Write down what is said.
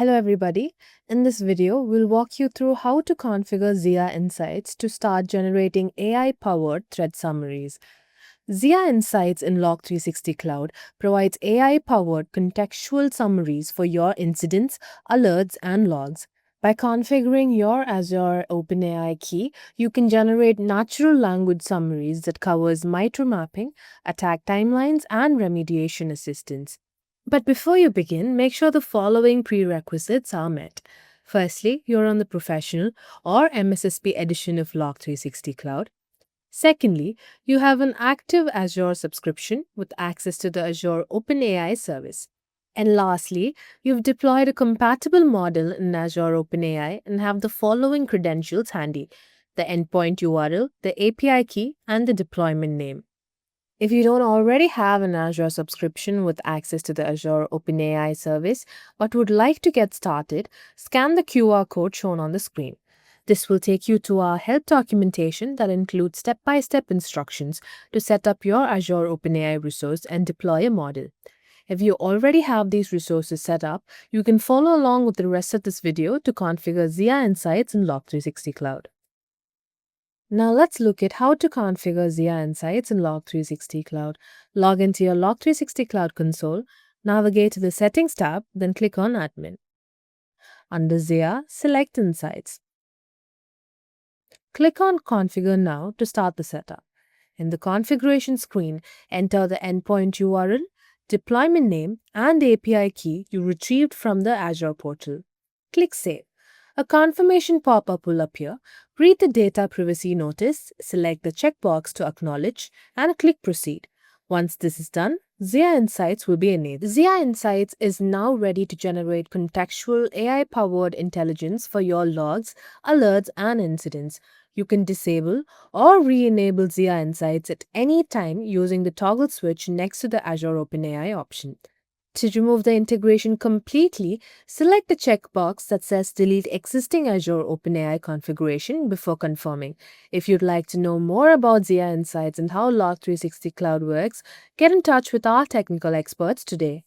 Hello everybody. In this video, we'll walk you through how to configure Zia Insights to start generating AI-powered thread summaries. Zia Insights in Log360 Cloud provides AI-powered contextual summaries for your incidents, alerts, and logs. By configuring your Azure OpenAI key, you can generate natural language summaries that covers micro mapping, attack timelines, and remediation assistance. But before you begin, make sure the following prerequisites are met. Firstly, you're on the professional or MSSP edition of Log360 Cloud. Secondly, you have an active Azure subscription with access to the Azure OpenAI service. And lastly, you've deployed a compatible model in Azure OpenAI and have the following credentials handy: the endpoint URL, the API key, and the deployment name. If you don't already have an Azure subscription with access to the Azure OpenAI service but would like to get started, scan the QR code shown on the screen. This will take you to our help documentation that includes step-by-step instructions to set up your Azure OpenAI resource and deploy a model. If you already have these resources set up, you can follow along with the rest of this video to configure Zia Insights in Log360 Cloud. Now let's look at how to configure Zia Insights in Log360 Cloud. Log into your Log360 Cloud console, navigate to the Settings tab, then click on Admin. Under Zia, select Insights. Click on Configure Now to start the setup. In the configuration screen, enter the endpoint URL, deployment name, and API key you retrieved from the Azure portal. Click Save. A confirmation pop-up will appear. Read the data privacy notice, select the checkbox to acknowledge, and click Proceed. Once this is done, Zia Insights will be enabled. Zia Insights is now ready to generate contextual AI-powered intelligence for your logs, alerts, and incidents. You can disable or re-enable Zia Insights at any time using the toggle switch next to the Azure OpenAI option. To remove the integration completely, select the checkbox that says Delete existing Azure OpenAI configuration before confirming. If you'd like to know more about Zia Insights and how Log360 Cloud works, get in touch with our technical experts today.